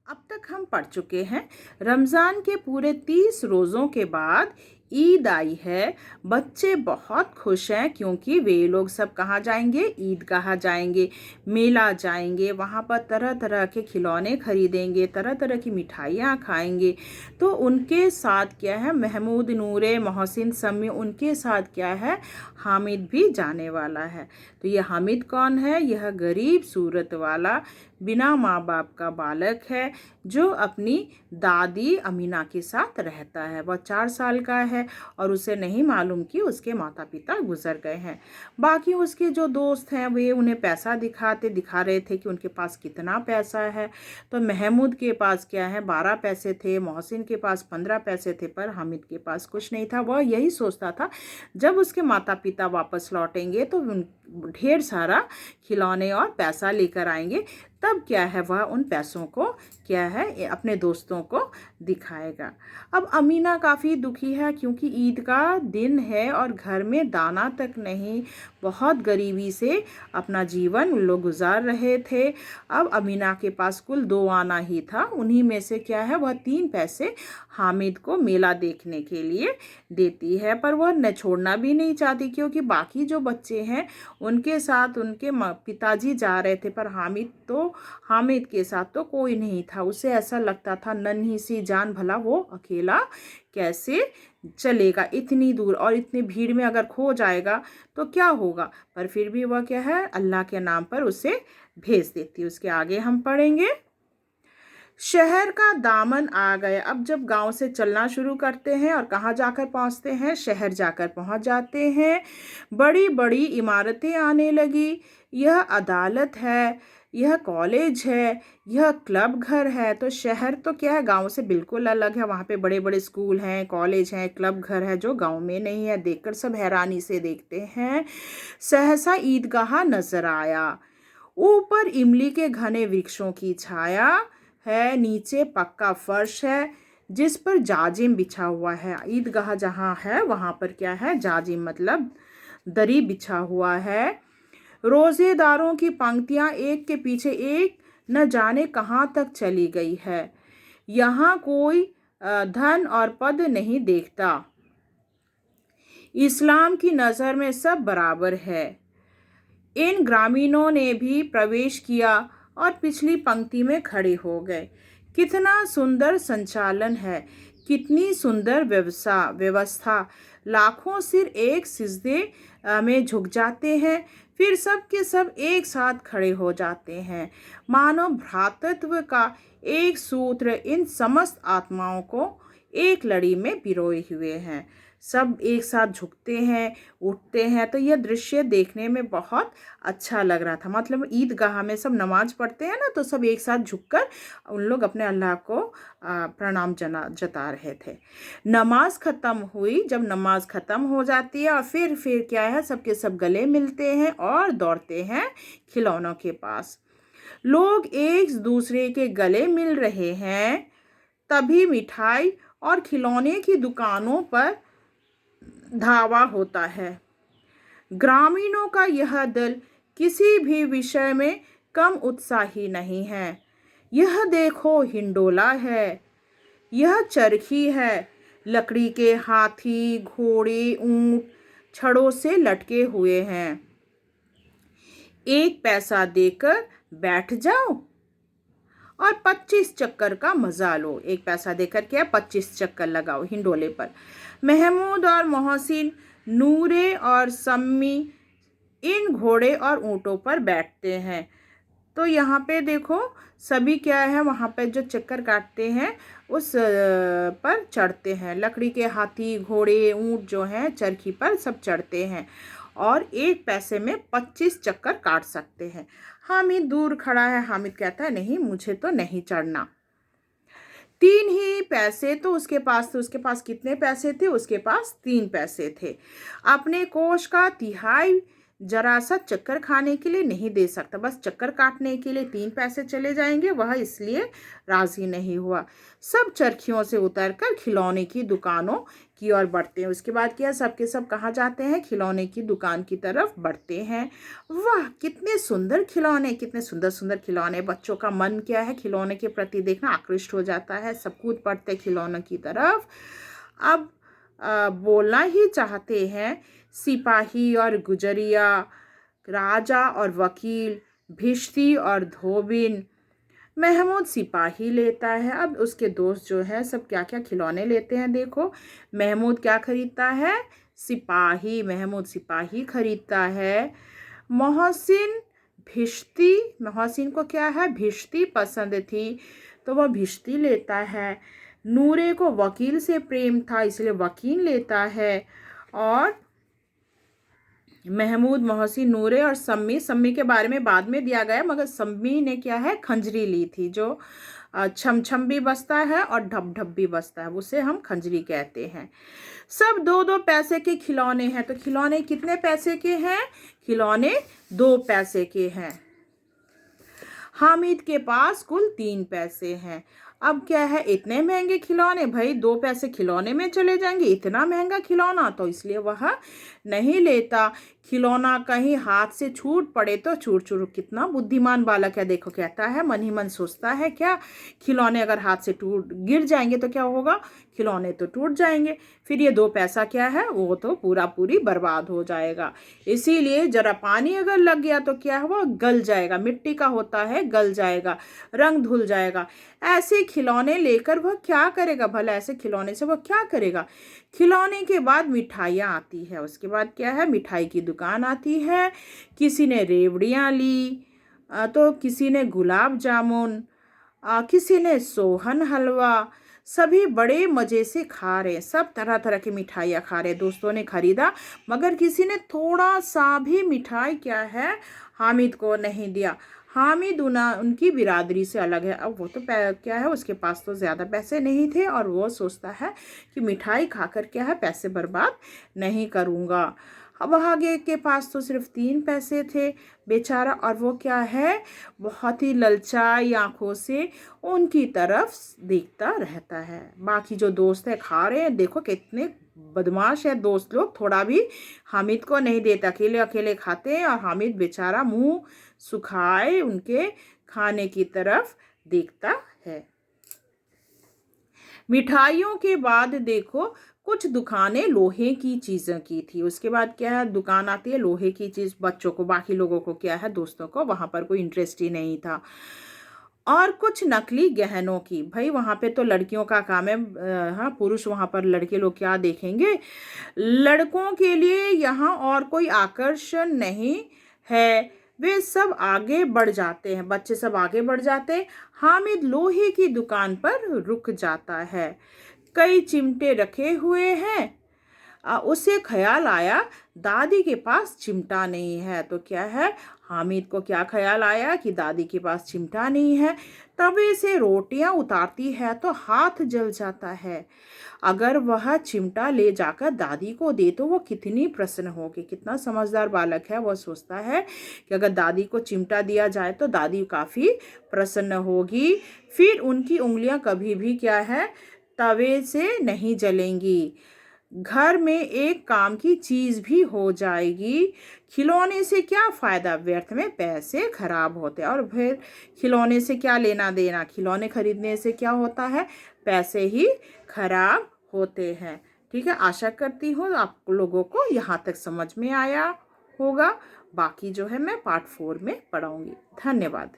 अब तक हम पढ़ चुके हैं रमज़ान के पूरे 30 रोज़ों के बाद ईद आई है। बच्चे बहुत खुश हैं क्योंकि वे लोग सब कहाँ जाएंगे? ईदगाह जाएंगे, मेला जाएंगे, वहाँ पर तरह तरह के खिलौने खरीदेंगे, तरह तरह की मिठाइयाँ खाएंगे। तो उनके साथ क्या है? महमूद, नूरे, मोहसिन, सम्मी, उनके साथ क्या है? हामिद भी जाने वाला है। तो ये हामिद कौन है? यह गरीब सूरत वाला बिना माँ बाप का बालक है जो अपनी दादी अमीना के साथ रहता है। वह 4 साल का है और उसे नहीं मालूम कि उसके माता पिता गुजर गए हैं। बाकी उसके जो दोस्त हैं वे उन्हें पैसा दिखा रहे थे कि उनके पास कितना पैसा है। तो महमूद के पास क्या है? 12 पैसे थे, मोहसिन के पास 15 पैसे थे, पर हामिद के पास कुछ नहीं था। वह यही सोचता था जब उसके माता पिता वापस लौटेंगे तो ढेर सारा खिलौने और पैसा लेकर आएंगे, तब क्या है वह उन पैसों को क्या है अपने दोस्तों को दिखाएगा। अब अमीना काफ़ी दुखी है क्योंकि ईद का दिन है और घर में दाना तक नहीं, बहुत गरीबी से अपना जीवन उन लोग गुजार रहे थे। अब अमीना के पास कुल 2 आना ही था, उन्हीं में से क्या है वह 3 पैसे हामिद को मेला देखने के लिए देती है, पर वह न छोड़ना भी नहीं चाहती क्योंकि बाकी जो बच्चे हैं उनके साथ उनके पिताजी जा रहे थे, पर हामिद के साथ तो कोई नहीं था। उसे ऐसा लगता था नन्ही सी जान, भला वो अकेला कैसे चलेगा इतनी दूर, और इतनी भीड़ में अगर खो जाएगा तो क्या होगा। पर फिर भी वह क्या है अल्लाह के नाम पर उसे भेज देती। उसके आगे हम पढ़ेंगे। शहर का दामन आ गया। अब जब गांव से चलना शुरू करते हैं और कहाँ जाकर पहुँचते हैं? शहर जाकर पहुँच जाते हैं। बड़ी बड़ी इमारतें आने लगी। यह अदालत है, यह कॉलेज है, यह क्लब घर है। तो शहर तो क्या है गांव से बिल्कुल अलग है। वहाँ पे बड़े बड़े स्कूल हैं, कॉलेज हैं, क्लब घर है जो गांव में नहीं है। देखकर सब हैरानी से देखते हैं। सहसा ईदगाह नजर आया। ऊपर इमली के घने वृक्षों की छाया है, नीचे पक्का फर्श है जिस पर जाजिम बिछा हुआ है। ईदगाह जहाँ है वहाँ पर क्या है? जाजिम मतलब दरी बिछा हुआ है। रोजेदारों की पंक्तियाँ एक के पीछे एक न जाने कहाँ तक चली गई है। यहाँ कोई धन और पद नहीं देखता। इस्लाम की नज़र में सब बराबर है। इन ग्रामीणों ने भी प्रवेश किया और पिछली पंक्ति में खड़े हो गए। कितना सुंदर संचालन है, कितनी सुंदर व्यवस्था। लाखों सिर एक सिजदे में झुक जाते हैं, फिर सब के सब एक साथ खड़े हो जाते हैं। मानव भ्रातृत्व का एक सूत्र इन समस्त आत्माओं को एक लड़ी में पिरोए हुए हैं। सब एक साथ झुकते हैं, उठते हैं। तो यह दृश्य देखने में बहुत अच्छा लग रहा था। मतलब ईदगाह में सब नमाज पढ़ते हैं ना, तो सब एक साथ झुककर उन लोग अपने अल्लाह को प्रणाम जता रहे थे। नमाज ख़त्म हुई। जब नमाज ख़त्म हो जाती है और फिर क्या है सबके सब गले मिलते हैं और दौड़ते हैं खिलौनों के पास। लोग एक दूसरे के गले मिल रहे हैं, तभी मिठाई और खिलौने की दुकानों पर धावा होता है। ग्रामीणों का यह दल किसी भी विषय में कम उत्साही नहीं है। यह देखो हिंडोला है, यह चरखी है, लकड़ी के हाथी, घोड़े, ऊंट छड़ों से लटके हुए हैं। 1 पैसा देकर बैठ जाओ और 25 चक्कर का मजा लो। 1 पैसा देकर क्या 25 चक्कर लगाओ हिंडोले पर। महमूद और मोहसिन, नूरे और सम्मी इन घोड़े और ऊँटों पर बैठते हैं। तो यहाँ पे देखो सभी क्या है वहाँ पे जो चक्कर काटते हैं उस पर चढ़ते हैं। लकड़ी के हाथी, घोड़े, ऊँट जो हैं चरखी पर सब चढ़ते हैं और 1 पैसे में 25 चक्कर काट सकते हैं। हामिद दूर खड़ा है। हामिद कहता है नहीं, मुझे तो नहीं चढ़ना। 3 ही पैसे तो उसके पास थे। उसके पास कितने पैसे थे? उसके पास 3 पैसे थे। अपने कोष का तिहाई जरा सा चक्कर खाने के लिए नहीं दे सकता, बस चक्कर काटने के लिए 3 पैसे चले जाएंगे, वह इसलिए राजी नहीं हुआ। सब चरखियों से उतरकर खिलौने की दुकानों की ओर बढ़ते हैं। उसके बाद क्या, सब के सब कहाँ जाते हैं, खिलौने की दुकान की तरफ बढ़ते हैं। वाह, कितने सुंदर खिलौने, कितने सुंदर सुंदर खिलौने। बच्चों का मन क्या है, खिलौने के प्रति देखना आकृष्ट हो जाता है, सब कूद पड़ते खिलौनों की तरफ। अब बोलना ही चाहते हैं। सिपाही और गुजरिया, राजा और वकील, भिश्ती और धोबिन। महमूद सिपाही लेता है। अब उसके दोस्त जो है सब क्या क्या खिलौने लेते हैं, देखो। महमूद क्या खरीदता है, सिपाही, महमूद सिपाही खरीदता है। मोहसिन भिश्ती, मोहसिन को क्या है, भिश्ती पसंद थी तो वह भिश्ती लेता है। नूरे को वकील से प्रेम था इसलिए वकील लेता है। और महमूद, मोहसिन, नूरे और सम्मी, सम्मी के बारे में बाद में दिया गया, मगर सम्मी ने क्या है, खंजरी ली थी, जो छम छम भी बजता है और ढप ढप भी बजता है, उसे हम खंजरी कहते हैं। सब 2-2 पैसे के खिलौने हैं। तो खिलौने कितने पैसे के हैं, खिलौने 2 पैसे के हैं। हामिद के पास कुल 3 पैसे हैं। अब क्या है, इतने महंगे खिलौने, भाई 2 पैसे खिलौने में चले जाएंगे, इतना महंगा खिलौना, तो इसलिए वह नहीं लेता। खिलौना कहीं हाथ से छूट पड़े तो चूर चूर, कितना बुद्धिमान बालक है, देखो कहता है, मन ही मन सोचता है क्या, खिलौने अगर हाथ से टूट गिर जाएंगे तो क्या होगा, खिलौने तो टूट जाएंगे, फिर ये 2 पैसा क्या है, वो तो पूरा पूरी बर्बाद हो जाएगा। इसीलिए जरा पानी अगर लग गया तो क्या हुआ, गल जाएगा, मिट्टी का होता है, गल जाएगा, रंग धुल जाएगा। ऐसे खिलौने लेकर वह क्या करेगा भला, ऐसे खिलौने से वह क्या करेगा। खिलौने के बाद मिठाइयाँ आती है। उसके बाद क्या है, मिठाई की दुकान आती है। किसी ने रेवड़ियाँ ली तो किसी ने गुलाब जामुन, किसी ने सोहन हलवा। सभी बड़े मज़े से खा रहे, सब तरह तरह की मिठाइयाँ खा रहे। दोस्तों ने खरीदा, मगर किसी ने थोड़ा सा भी मिठाई क्या है, हामिद को नहीं दिया। हामिद उनकी बिरादरी से अलग है। अब वो तो क्या है, उसके पास तो ज़्यादा पैसे नहीं थे और वो सोचता है कि मिठाई खाकर क्या है, पैसे बर्बाद नहीं करूँगा। अब आगे के पास तो सिर्फ 3 पैसे थे बेचारा, और वो क्या है, बहुत ही ललचाई आंखों से उनकी तरफ देखता रहता है। बाकी जो दोस्त है खा रहे हैं, देखो कितने बदमाश है दोस्त लोग, थोड़ा भी हामिद को नहीं देते, अकेले अकेले खाते हैं, और हामिद बेचारा मुंह सुखाए उनके खाने की तरफ देखता है। मिठाइयों के बाद देखो कुछ दुकानें लोहे की चीज़ों की थी। उसके बाद क्या है, दुकान आती है लोहे की चीज़। बच्चों को, बाकी लोगों को क्या है, दोस्तों को वहाँ पर कोई इंटरेस्ट ही नहीं था। और कुछ नकली गहनों की, भाई वहाँ पे तो लड़कियों का काम है, हाँ, पुरुष वहाँ पर, लड़के लोग क्या देखेंगे। लड़कों के लिए यहाँ और कोई आकर्षण नहीं है, वे सब आगे बढ़ जाते हैं, बच्चे सब आगे बढ़ जाते हैं। हामिद लोहे की दुकान पर रुक जाता है। कई चिमटे रखे हुए हैं। उसे ख्याल आया दादी के पास चिमटा नहीं है। तो क्या है, हामिद को क्या ख्याल आया कि दादी के पास चिमटा नहीं है। तवे से रोटियां उतारती है तो हाथ जल जाता है। अगर वह चिमटा ले जाकर दादी को दे तो वो कितनी प्रसन्न होगी। कितना समझदार बालक है, वह सोचता है कि अगर दादी को चिमटा दिया जाए तो दादी काफ़ी प्रसन्न होगी, फिर उनकी उंगलियां कभी भी क्या है, तवे से नहीं जलेंगी, घर में एक काम की चीज़ भी हो जाएगी। खिलौने से क्या फ़ायदा, व्यर्थ में पैसे खराब होते हैं। और फिर खिलौने से क्या लेना देना, खिलौने खरीदने से क्या होता है, पैसे ही खराब होते हैं। ठीक है, आशा करती हूँ आप लोगों को यहाँ तक समझ में आया होगा। बाकी जो है मैं पार्ट 4 में पढ़ाऊँगी। धन्यवाद।